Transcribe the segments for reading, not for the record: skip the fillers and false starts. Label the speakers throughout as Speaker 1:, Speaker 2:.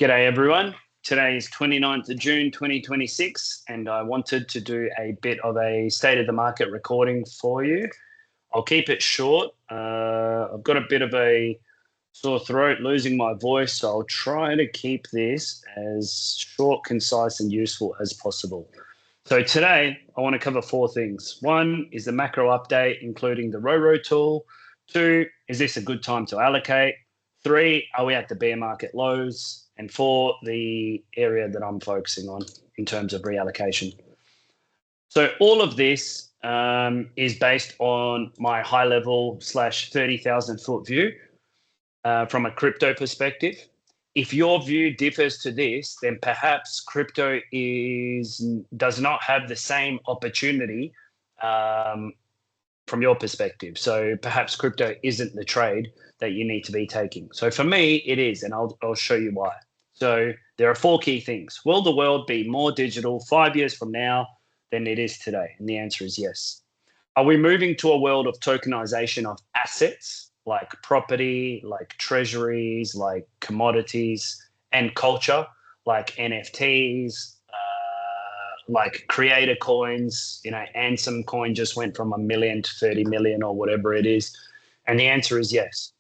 Speaker 1: G'day everyone. Today is 29th of June 2026 and I wanted to do a bit of a state of the market recording for you. I'll keep it short. I've got a bit of a sore throat, losing my voice, so I'll try to keep this as short, concise and useful as possible. So today I want to cover four things. One is the macro update, including the RORO tool. Two, is this a good time to allocate? Three, are we at the bear market lows? And four, the area that I'm focusing on in terms of reallocation. So all of this is based on my high level / 30,000 foot view from a crypto perspective. If your view differs to this, then perhaps crypto does not have the same opportunity from your perspective. So perhaps crypto isn't the trade that you need to be taking. So for me, it is, and I'll show you why. So there are four key things. Will the world be more digital 5 years from now than it is today? And the answer is yes. Are we moving to a world of tokenization of assets like property, like treasuries, like commodities, and culture, like NFTs, like creator coins? Ansem coin just went from 1 million to 30 million or whatever it is. And the answer is yes.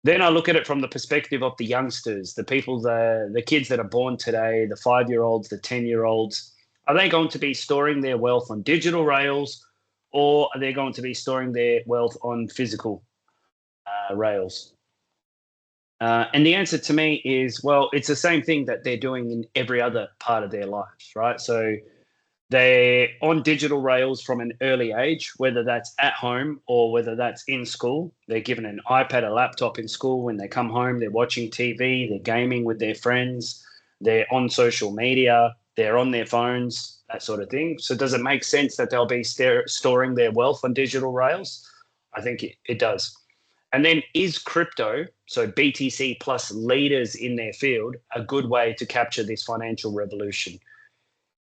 Speaker 1: Then I look at it from the perspective of the youngsters, the people, the kids that are born today, the 5-year-olds, the 10-year-olds. Are they going to be storing their wealth on digital rails, or are they going to be storing their wealth on physical rails? And the answer to me is, well, it's the same thing that they're doing in every other part of their life, right? So they're on digital rails from an early age, whether that's at home or whether that's in school. They're given an iPad, a laptop in school. When they come home, they're watching TV, they're gaming with their friends, they're on social media, they're on their phones, that sort of thing. So does it make sense that they'll be storing their wealth on digital rails? I think it does. And then is crypto, so BTC plus leaders in their field, a good way to capture this financial revolution?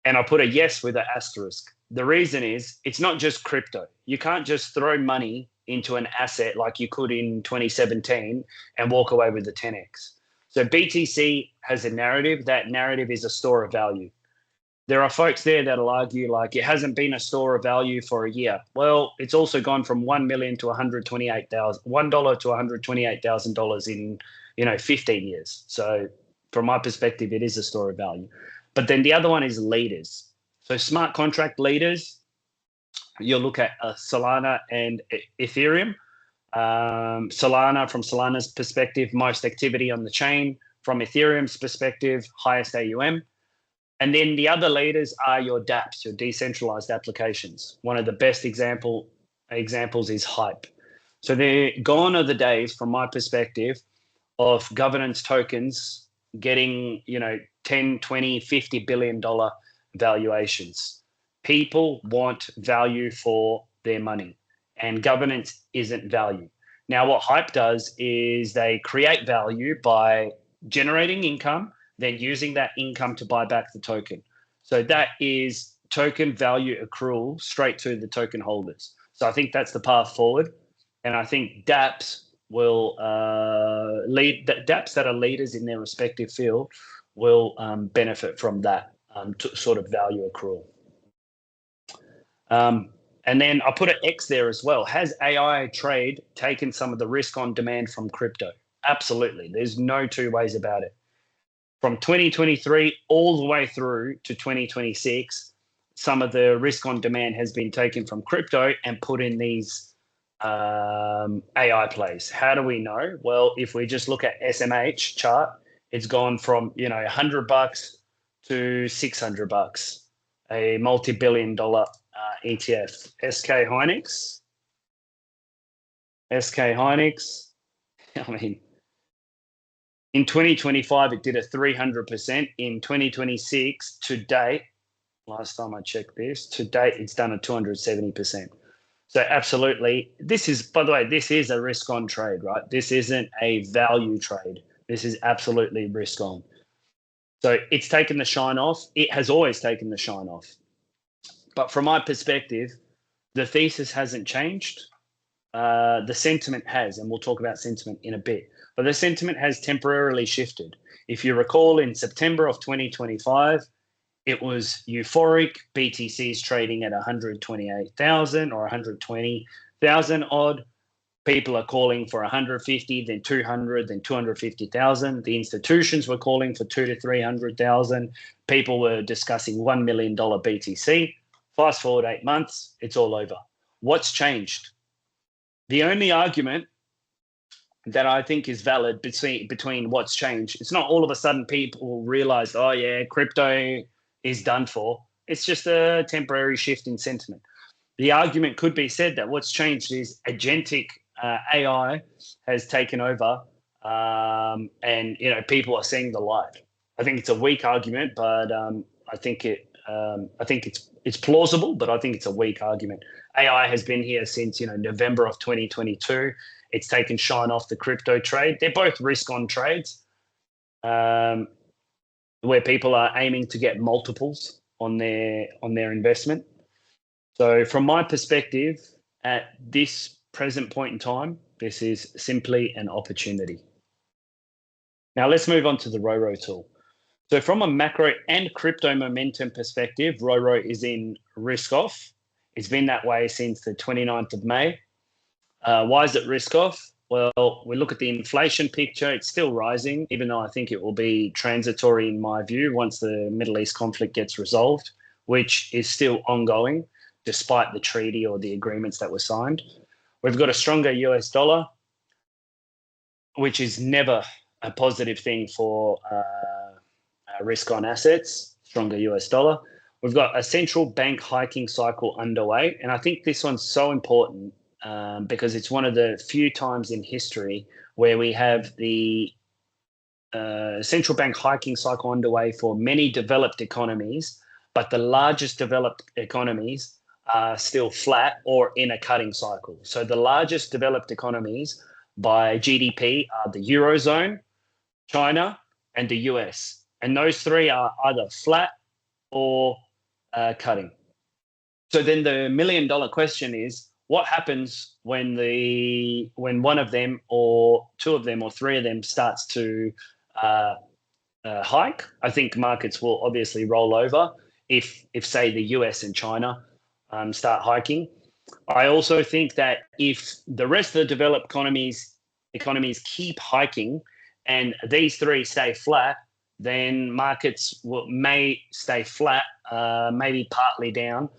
Speaker 1: And I put a yes with an asterisk. The reason is it's not just crypto. You can't just throw money into an asset like you could in 2017 and walk away with the 10x. So BTC has a narrative. That narrative is a store of value. There are folks there that'll argue like it hasn't been a store of value for a year. Well, it's also gone from 1 million to $128,000 to $128,000 in 15 years. So from my perspective, it is a store of value. But then the other one is leaders. So smart contract leaders, you'll look at Solana and Ethereum. Solana, from Solana's perspective, most activity on the chain. From Ethereum's perspective, highest AUM. And then the other leaders are your dApps, your decentralized applications. One of the best examples is Hype. So they're gone are the days, from my perspective, of governance tokens getting 10, 20, $50 billion valuations. People want value for their money, and governance isn't value. Now, what Hype does is they create value by generating income, then using that income to buy back the token. So that is token value accrual straight to the token holders. So I think that's the path forward. And I think dApps will dApps that are leaders in their respective field will benefit from that sort of value accrual. And then I put an X there as well. Has AI trade taken some of the risk on demand from crypto? Absolutely. There's no two ways about it. From 2023 all the way through to 2026, some of the risk on demand has been taken from crypto and put in these AI plays. How do we know? Well, if we just look at SMH chart, it's gone from $100 to $600, a multi-billion-dollar ETF. SK Hynix. I mean, in 2025, it did a 300%. In 2026, to date, last time I checked this, to date, it's done a 270%. So absolutely, this is, by the way, this is a risk on trade, right? This isn't a value trade. This is absolutely risk on. So it's taken the shine off. It has always taken the shine off. But from my perspective, the thesis hasn't changed. the sentiment has, and we'll talk about sentiment in a bit, but the sentiment has temporarily shifted. If you recall, in September of 2025, it was euphoric. BTC's trading at 128,000 or 120,000 odd. People are calling for 150, then 200, then 250,000. The institutions were calling for 200 to 300,000. People were discussing $1 million BTC. Fast forward 8 months, it's all over. What's changed? The only argument that I think is valid between what's changed, it's not all of a sudden people realize, oh yeah, crypto is done for. It's just a temporary shift in sentiment. The argument could be said that what's changed is agentic AI has taken over, and people are seeing the light. I think it's a weak argument, but I think it's plausible, but I think it's a weak argument. AI has been here since November of 2022. It's taken shine off the crypto trade. They're both risk-on trades, where people are aiming to get multiples on their investment. So from my perspective, at this present point in time, this is simply an opportunity. Now let's move on to the RORO tool. So from a macro and crypto momentum perspective, RORO is in risk off. It's been that way since the 29th of May. Why is it risk off? Well, we look at the inflation picture. It's still rising, even though I think it will be transitory in my view once the Middle East conflict gets resolved, which is still ongoing despite the treaty or the agreements that were signed. We've got a stronger US dollar, which is never a positive thing for risk on assets, stronger US dollar. We've got a central bank hiking cycle underway. And I think this one's so important because it's one of the few times in history where we have the central bank hiking cycle underway for many developed economies, but the largest developed economies are still flat or in a cutting cycle. So the largest developed economies by GDP are the Eurozone, China, and the US. And those three are either flat or cutting. So then the $1 million question is, what happens when one of them or two of them or three of them starts to hike? I think markets will obviously roll over if say the US and China start hiking. I also think that if the rest of the developed economies keep hiking and these three stay flat, then markets may stay flat, maybe partly down.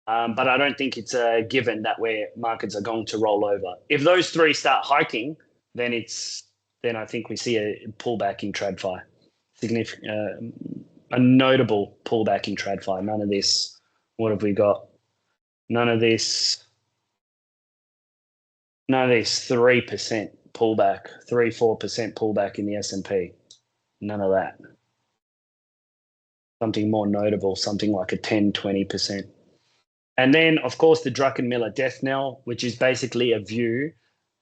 Speaker 1: But I don't think it's a given that where markets are going to roll over. If those three start hiking, then I think we see a pullback in TradFi, a notable pullback in TradFi. None of this. What have we got? None of this 3% pullback, 3-4% pullback in the S&P. None of that. Something more notable, something like a 10-20%. And then, of course, the Druckenmiller death knell, which is basically a view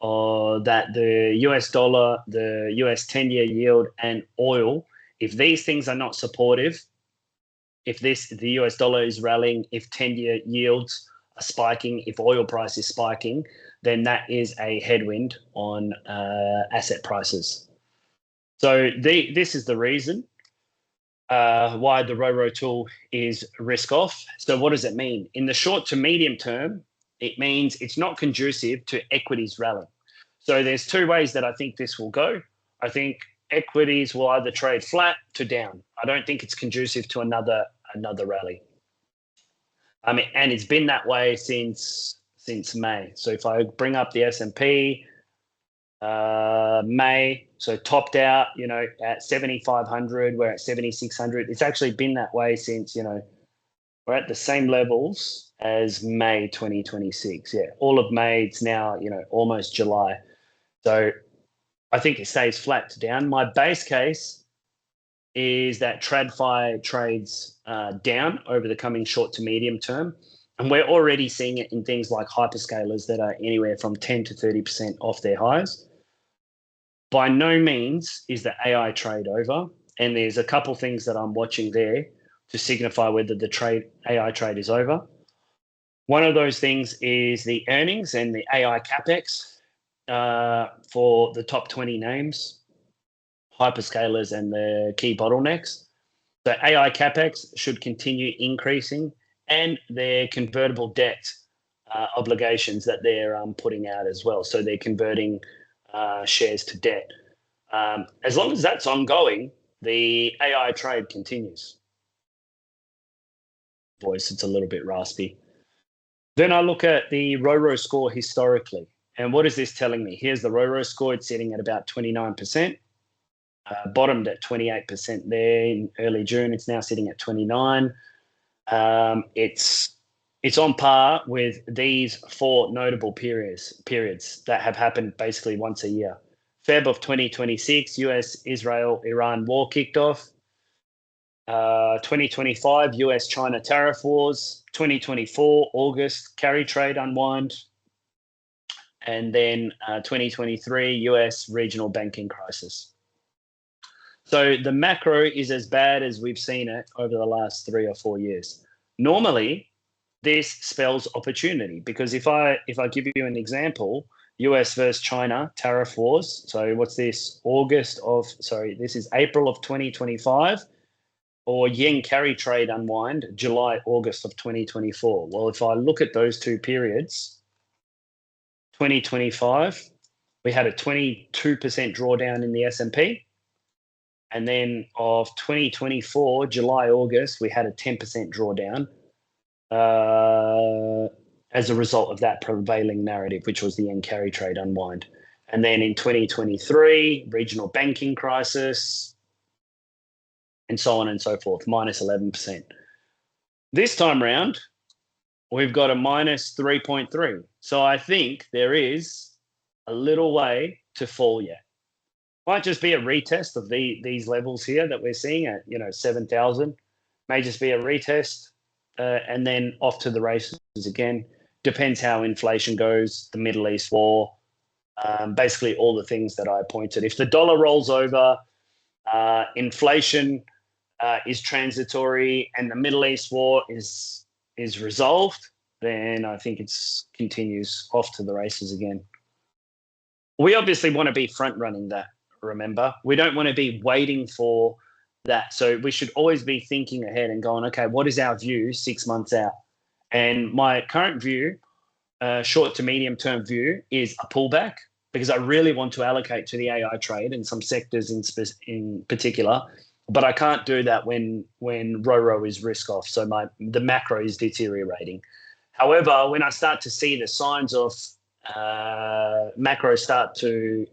Speaker 1: that the US dollar, the US 10-year yield, and oil, if these things are not supportive, if the US dollar is rallying, if 10-year yields are spiking, if oil price is spiking, then that is a headwind on asset prices. So this is the reason why the RORO tool is risk off. So what does it mean? In the short to medium term, it means it's not conducive to equities rallying. So there's two ways that I think this will go. I think equities will either trade flat to down. I don't think it's conducive to another rally. And it's been that way since May. So if I bring up the S&P, May, so topped out, at 7,500, we're at 7,600. It's actually been that way since, we're at the same levels as May 2026. Yeah, all of May, it's now, almost July. So I think it stays flat to down. My base case is that TradFi trades down over the coming short to medium term. And we're already seeing it in things like hyperscalers that are anywhere from 10 to 30% off their highs. By no means is the AI trade over. And there's a couple things that I'm watching there to signify whether the AI trade is over. One of those things is the earnings and the AI capex for the top 20 names, hyperscalers, and the key bottlenecks. So AI capex should continue increasing, and their convertible debt obligations that they're putting out as well. So they're converting shares to debt. As long as that's ongoing, the AI trade continues. Voice, it's a little bit raspy. Then I look at the RORO score historically. And what is this telling me? Here's the RORO score. It's sitting at about 29%. Bottomed at 28% there in early June. It's now sitting at 29. It's on par with these four notable periods that have happened basically once a year. Feb of 2026, US, Israel, Iran war kicked off. 2025, US-China tariff wars. 2024, August, carry trade unwind. And then 2023, US regional banking crisis. So the macro is as bad as we've seen it over the last 3 or 4 years. Normally, this spells opportunity, because if I give you an example, US versus China tariff wars. So what's this? This is April of 2025. Or yen carry trade unwind, July, August of 2024. Well, if I look at those two periods, 2025, we had a 22% drawdown in the S&P. And then of 2024, July, August, we had a 10% drawdown as a result of that prevailing narrative, which was the yen carry trade unwind. And then in 2023, regional banking crisis, and so on and so forth, minus 11%. This time round, we've got a minus 3.3. So I think there is a little way to fall yet. Might just be a retest of these levels here that we're seeing at 7,000. May just be a retest, and then off to the races again. Depends how inflation goes, the Middle East war, basically all the things that I pointed. If the dollar rolls over, inflation is transitory, and the Middle East war is resolved, then I think it continues off to the races again. We obviously want to be front running that, remember. We don't want to be waiting for that. So we should always be thinking ahead and going, okay, what is our view 6 months out? And my current view, short to medium term view, is a pullback, because I really want to allocate to the AI trade and some sectors in particular. But I can't do that when RORO is risk off. So the macro is deteriorating. However, when I start to see the signs of macro start to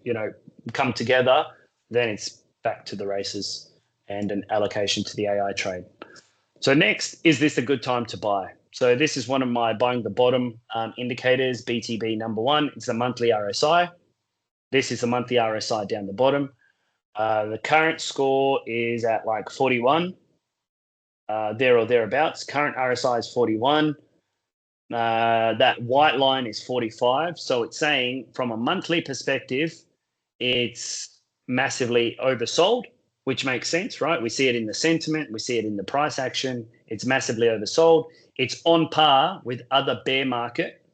Speaker 1: come together, then it's back to the races and an allocation to the AI trade. So next, is this a good time to buy? So this is one of my buying the bottom indicators, BTB number 1. It's a monthly RSI. This is a monthly RSI down the bottom. The current score is at like 41, there or thereabouts. Current RSI is 41. That white line is 45. So it's saying from a monthly perspective, it's massively oversold, which makes sense, right? We see it in the sentiment. We see it in the price action. It's massively oversold. It's on par with other bear market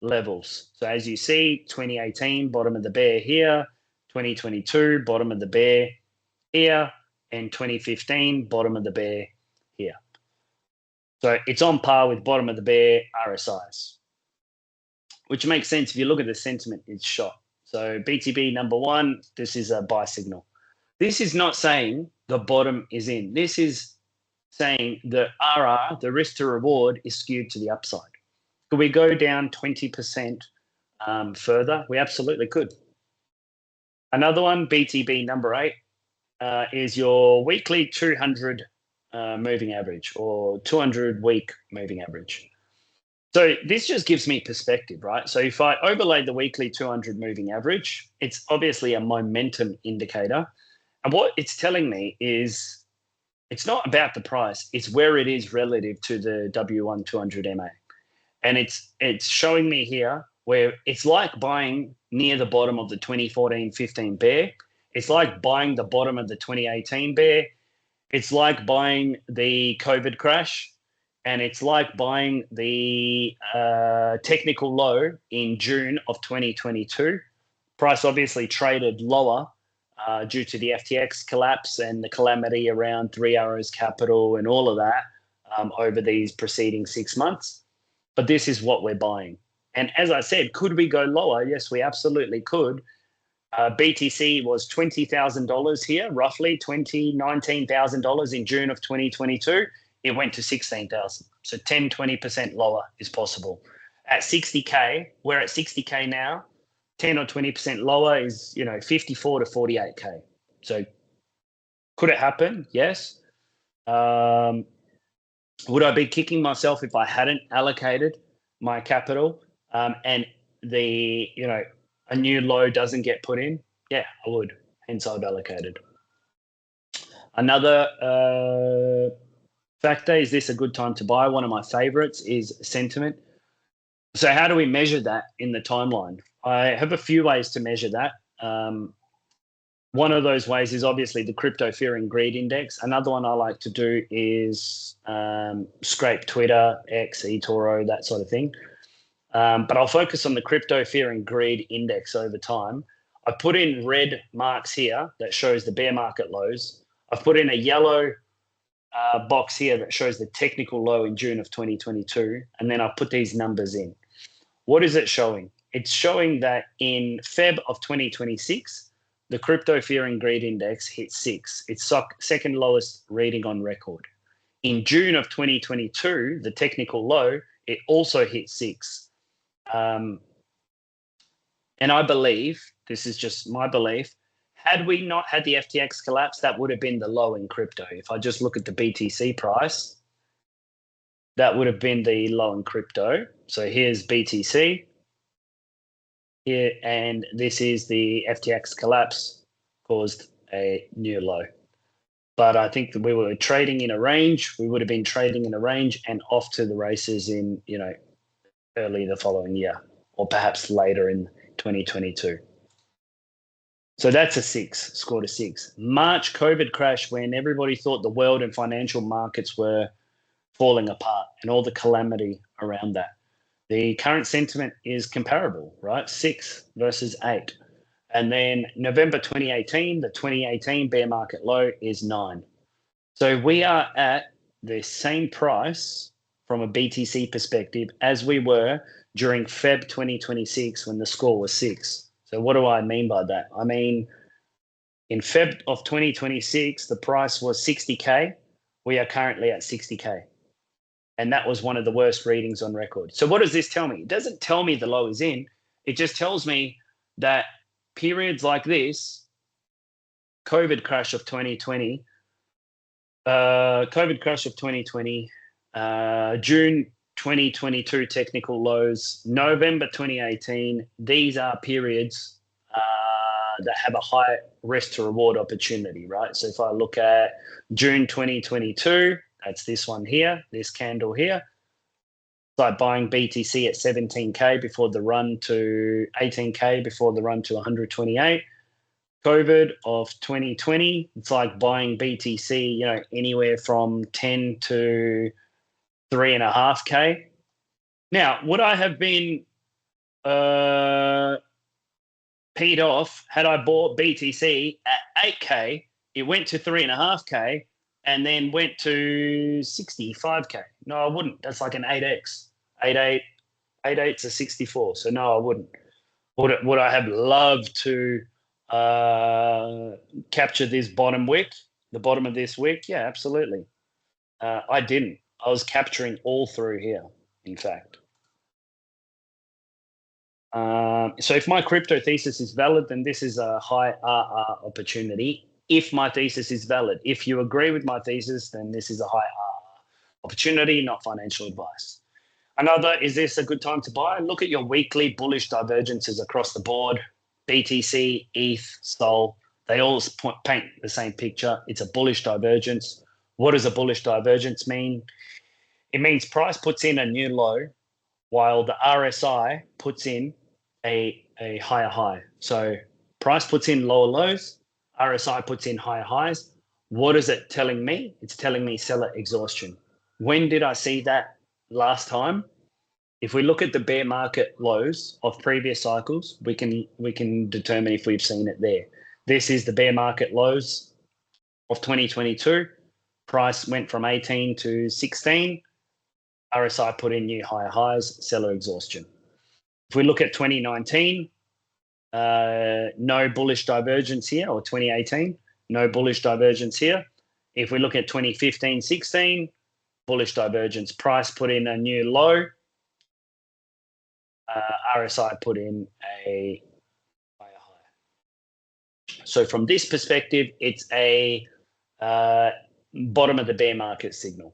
Speaker 1: levels. So as you see, 2018, bottom of the bear here. 2022, bottom of the bear here, and 2015, bottom of the bear here. So it's on par with bottom of the bear RSIs, which makes sense. If you look at the sentiment, it's shot. So BTB number 1, this is a buy signal. This is not saying the bottom is in. This is saying the RR, the risk to reward, is skewed to the upside. Could we go down 20% further? We absolutely could. Another one, BTB number 8, is your weekly 200 moving average, or 200-week moving average. So this just gives me perspective, right? So if I overlay the weekly 200 moving average, it's obviously a momentum indicator. And what it's telling me is it's not about the price, it's where it is relative to the W1 200 MA. And it's showing me here where it's like buying near the bottom of the 2014-15 bear. It's like buying the bottom of the 2018 bear. It's like buying the COVID crash. and it's like buying the technical low in June of 2022. Price obviously traded lower due to the FTX collapse and the calamity around Three Arrows Capital and all of that over these preceding 6 months. But this is what we're buying. And as I said, could we go lower? Yes, we absolutely could. BTC was $20,000 here, roughly $19,000 in June of 2022. It went to 16,000. So 10, 20% lower is possible. At 60K, we're at 60K now. 10 or 20% lower is, 54 to 48K. So could it happen? Yes. Would I be kicking myself if I hadn't allocated my capital and a new low doesn't get put in? Yeah, I would. Hence, I've allocated. Another factor, is this a good time to buy? One of my favorites is sentiment. So how do we measure that in the timeline? I have a few ways to measure that. One of those ways is obviously the crypto fear and greed index. Another one I like to do is scrape Twitter, X, eToro, that sort of thing. But I'll focus on the crypto fear and greed index over time. I put in red marks here that shows the bear market lows. I've put in a yellow box here that shows the technical low in June of 2022. And then I've put these numbers in. What is it showing? It's showing that in Feb of 2026, the crypto fear and greed index hit 6. It's second lowest reading on record. In June of 2022, the technical low, it also hit 6. And I believe, this is just my belief, had we not had the FTX collapse, that would have been the low in crypto. If I just look at the BTC price, that would have been the low in crypto. So here's BTC. Here, and this is the FTX collapse caused a new low. But I think that we were trading in a range. We would have been trading in a range and off to the races in, early the following year, or perhaps later in 2022. So that's a 6, scored a 6. March COVID crash, when everybody thought the world and financial markets were falling apart and all the calamity around that. The current sentiment is comparable, right? 6 versus 8. And then November 2018, the 2018 bear market low is 9. So we are at the same price from a BTC perspective as we were during Feb 2026 when the score was 6. So what do I mean by that? I mean, in Feb of 2026, the price was 60K. We are currently at 60K. And that was one of the worst readings on record. So what does this tell me? It doesn't tell me the low is in. It just tells me that periods like this, COVID crash of 2020, June 2022 technical lows, November 2018, these are periods that have a high risk to reward opportunity, right? So if I look at June 2022, that's this one here, this candle here. It's like buying BTC at 17K before the run to 18K before the run to 128. COVID of 2020, it's like buying BTC, anywhere from 10 to 3.5K. Now, would I have been peed off had I bought BTC at 8K? It went to 3.5K. And then went to 65K. No, I wouldn't. That's like an 8x. 8 to 64. So no, I wouldn't. Would I have loved to capture this bottom wick, the bottom of this wick? Yeah, absolutely. I didn't. I was capturing all through here, in fact. So if my crypto thesis is valid, then this is a high RR opportunity. If my thesis is valid, if you agree with my thesis, then this is a high RR opportunity, not financial advice. Another, is this a good time to buy? Look at your weekly bullish divergences across the board. BTC, ETH, SOL, they all paint the same picture. It's a bullish divergence. What does a bullish divergence mean? It means price puts in a new low while the RSI puts in a higher high. So price puts in lower lows, RSI puts in higher highs. What is it telling me? It's telling me seller exhaustion. When did I see that last time? If we look at the bear market lows of previous cycles, we can determine if we've seen it there. This is the bear market lows of 2022. Price went from 18 to 16. RSI put in new higher highs, seller exhaustion. If we look at 2019, no bullish divergence here, or 2018, no bullish divergence here. If we look at 2015, 16, bullish divergence. Price put in a new low. RSI put in a higher high. So from this perspective, it's a bottom of the bear market signal.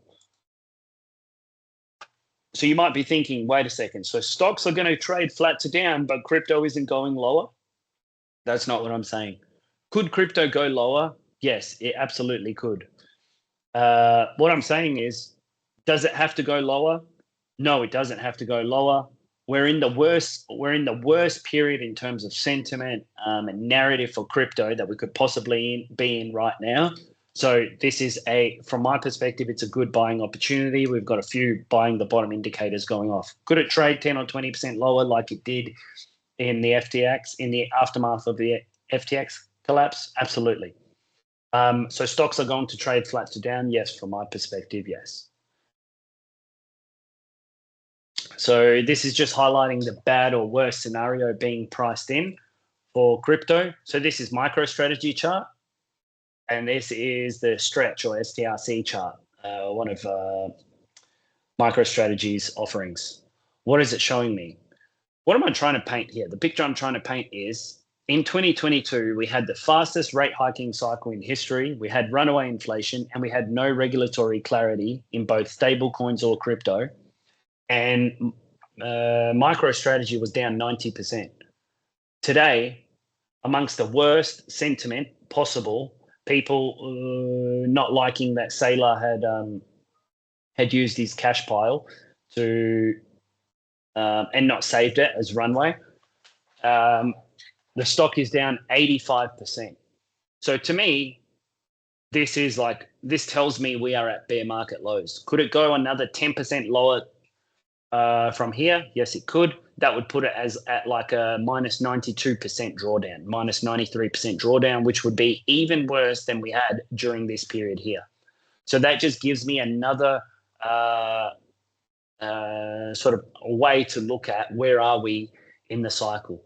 Speaker 1: So you might be thinking, wait a second, so stocks are going to trade flat to down, but crypto isn't going lower? That's not what I'm saying. Could crypto go lower? Yes, it absolutely could. What I'm saying is, does it have to go lower? No, it doesn't have to go lower. We're in the worst period in terms of sentiment and narrative for crypto that we could possibly be in right now. So this is from my perspective, it's a good buying opportunity. We've got a few buying the bottom indicators going off. Could it trade 10 or 20% lower like it did in the FTX, in the aftermath of the FTX collapse? Absolutely. So stocks are going to trade flat to down? Yes, from my perspective, yes. So this is just highlighting the bad or worst scenario being priced in for crypto. So this is MicroStrategy chart. And this is the stretch or STRC chart, one of MicroStrategy's offerings. What is it showing me? What am I trying to paint here? The picture I'm trying to paint is in 2022, we had the fastest rate hiking cycle in history. We had runaway inflation and we had no regulatory clarity in both stable coins or crypto. And MicroStrategy was down 90%. Today, amongst the worst sentiment possible, people not liking that Saylor had used his cash pile to and not saved it as runway. The stock is down 85%. So to me, this tells me we are at bear market lows. Could it go another 10% lower from here? Yes, it could. That would put it at like a minus 92% drawdown, minus 93% drawdown, which would be even worse than we had during this period here. So that just gives me another sort of a way to look at where are we in the cycle.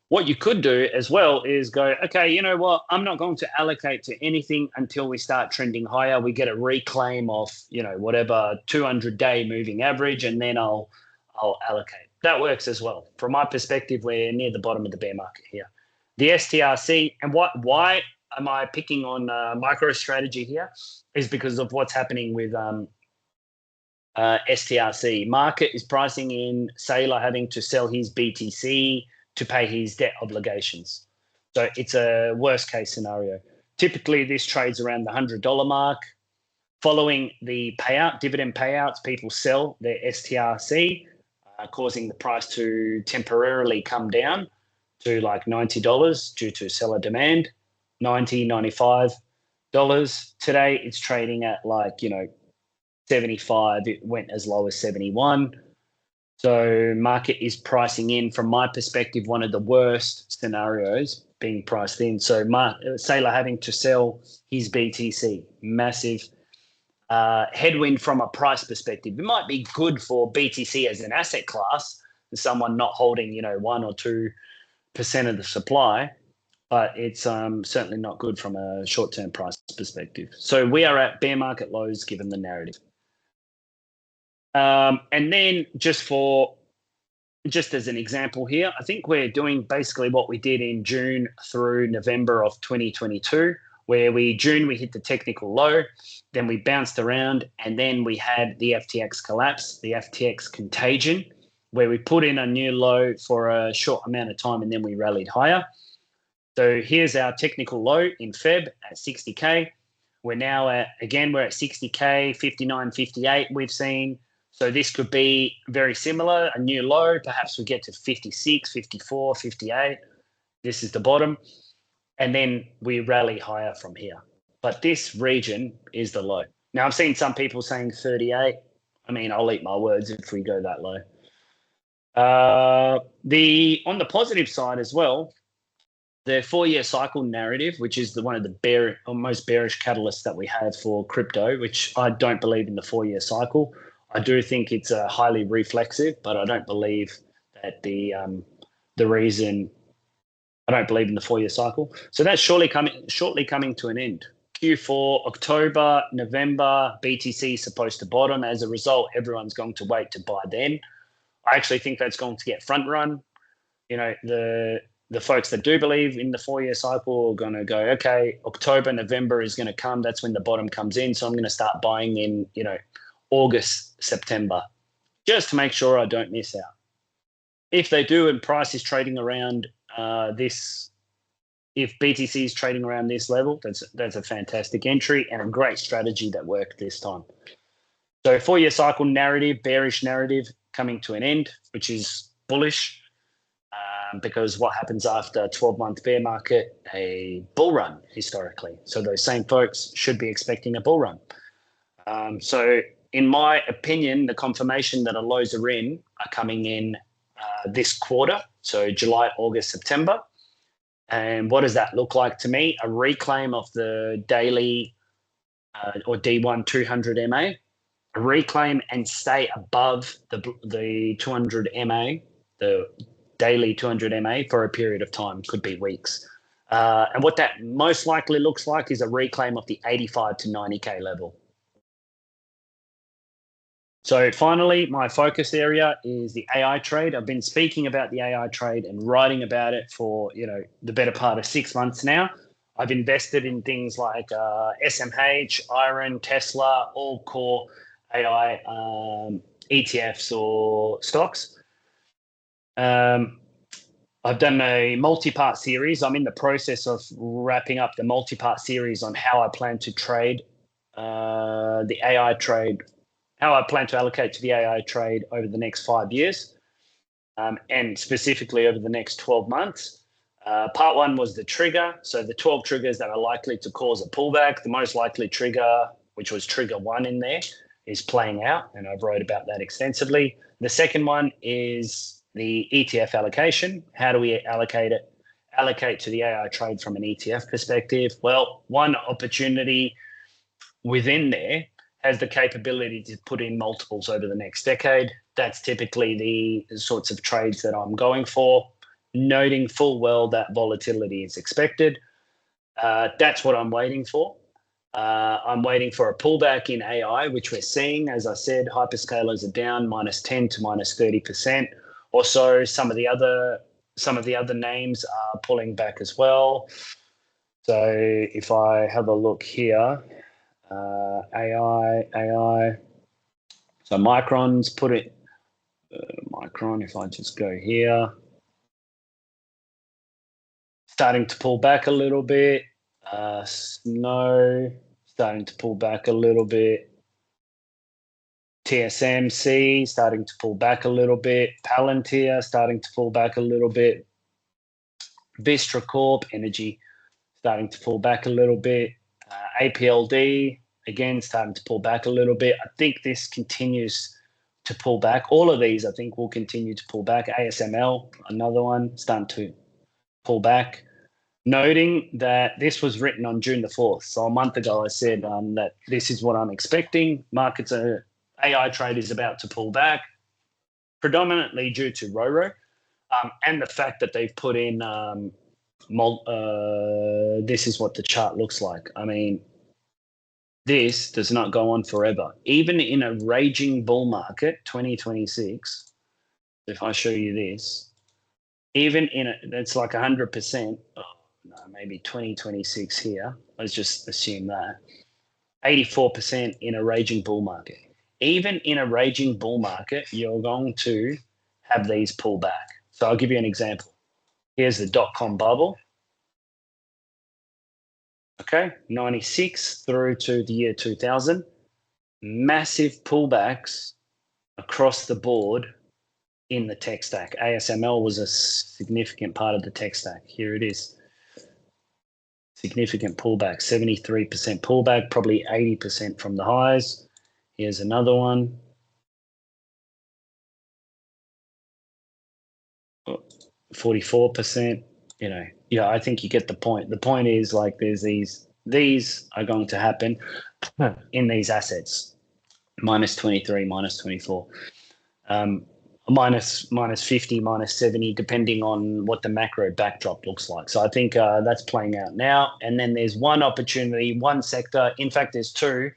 Speaker 1: What you could do as well is go, okay, you know what? I'm not going to allocate to anything until we start trending higher. We get a reclaim of, whatever 200-day moving average, and then I'll allocate. That works as well. From my perspective, we're near the bottom of the bear market here. The STRC, and why am I picking on MicroStrategy here? Is because of what's happening with STRC. Market is pricing in Saylor having to sell his BTC to pay his debt obligations. So it's a worst case scenario. Typically, this trades around the $100 mark. Following the payout, dividend payouts, people sell their STRC, causing the price to temporarily come down to like $90 due to seller demand, $90, $95. Today, it's trading at like, 75. It went as low as 71. So market is pricing in, from my perspective, one of the worst scenarios being priced in. So Saylor having to sell his BTC, massive headwind from a price perspective. It might be good for BTC as an asset class, someone not holding, 1 or 2% of the supply, but it's certainly not good from a short-term price perspective. So we are at bear market lows given the narrative. And then just as an example here, I think we're doing basically what we did in June through November of 2022, where June we hit the technical low, then we bounced around, and then we had the FTX collapse, the FTX contagion, where we put in a new low for a short amount of time, and then we rallied higher. So here's our technical low in Feb at 60K. We're now we're at 60K, 59, 58 we've seen. So this could be very similar, a new low. Perhaps we get to 56, 54, 58. This is the bottom. And then we rally higher from here. But this region is the low. Now, I've seen some people saying 38. I mean, I'll eat my words if we go that low. On the positive side as well, the 4-year cycle narrative, which is one of the most bearish catalysts that we have for crypto, which I don't believe in the 4-year cycle. I do think it's highly reflexive, but I don't believe that the reason I don't believe in the 4-year cycle. So that's shortly coming to an end. Q4, October, November, BTC is supposed to bottom. As a result, everyone's going to wait to buy then. I actually think that's going to get front run. You know, the folks that do believe in the 4-year cycle are going to go, okay, October, November is going to come. That's when the bottom comes in. So I'm going to start buying in, August, September, just to make sure I don't miss out. If they do and price is trading around this, if BTC is trading around this level, that's a fantastic entry and a great strategy that worked this time. So 4-year cycle narrative, bearish narrative coming to an end, which is bullish. Because what happens after a 12-month bear market? A bull run historically. So those same folks should be expecting a bull run. So in my opinion, the confirmation that a lows are in are coming in this quarter. So July, August, September. And what does that look like to me? A reclaim of the daily or D1 200 MA, a reclaim and stay above the 200 MA, the daily 200 MA for a period of time, could be weeks. And what that most likely looks like is a reclaim of the 85 to 90K level. So finally, my focus area is the AI trade. I've been speaking about the AI trade and writing about it for, the better part of 6 months now. I've invested in things like SMH, Iron, Tesla, all core AI ETFs or stocks. I've done a multi-part series. I'm in the process of wrapping up the multi-part series on how I plan to trade the AI trade, how I plan to allocate to the AI trade over the next 5 years, and specifically over the next 12 months. Part 1 was the trigger. So the 12 triggers that are likely to cause a pullback. The most likely trigger, which was trigger 1 in there, is playing out, and I've wrote about that extensively. The second one is the ETF allocation. How do we allocate it? Allocate to the AI trade from an ETF perspective. Well, one opportunity within there has the capability to put in multiples over the next decade. That's typically the sorts of trades that I'm going for, noting full well that volatility is expected. That's what I'm waiting for. I'm waiting for a pullback in AI, which we're seeing. As I said, hyperscalers are down -10 to -30%. Also, some of the other names are pulling back as well. So if I have a look here, AI. So Micron's put it. Micron. If I just go here, starting to pull back a little bit. Snow starting to pull back a little bit. TSMC starting to pull back a little bit. Palantir starting to pull back a little bit. Vistra Corp Energy starting to pull back a little bit. APLD again starting to pull back a little bit. I think this continues to pull back. All of these I think will continue to pull back. ASML, another one, starting to pull back. Noting that this was written on June the 4th. So a month ago I said that this is what I'm expecting. AI trade is about to pull back, predominantly due to RORO, and the fact that they've put in this is what the chart looks like. I mean, this does not go on forever. Even in a raging bull market, 2026, if I show you this, even in it's like 100%, no, maybe 2026 here. Let's just assume that. 84% in a raging bull market. Even in a raging bull market, you're going to have these pull back. So I'll give you an example. Here's the dot-com bubble. Okay, 96 through to the year 2000. Massive pullbacks across the board in the tech stack. ASML was a significant part of the tech stack. Here it is. significant pullback, 73% pullback, probably 80% from the highs. Here's another one. 44%. You know, yeah, I think you get the point. The point is, like, there's these are going to happen in these assets. Minus 23, minus 24. Minus 50, minus 70, depending on what the macro backdrop looks like. So I think that's playing out now. And then there's one opportunity, one sector. In fact, there's two.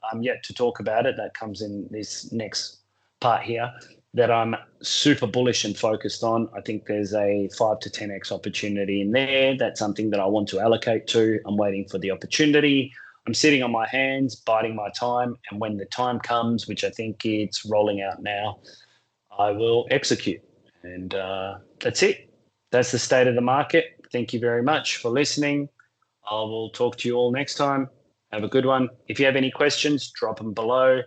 Speaker 1: I'm yet to talk about it. That comes in this next part here that I'm super bullish and focused on. I think there's a 5 to 10x opportunity in there. That's something that I want to allocate to. I'm waiting for the opportunity. I'm sitting on my hands, biding my time. And when the time comes, which I think it's rolling out now, I will execute. And that's it. That's the state of the market. Thank you very much for listening. I will talk to you all next time. Have a good one. If you have any questions, drop them below.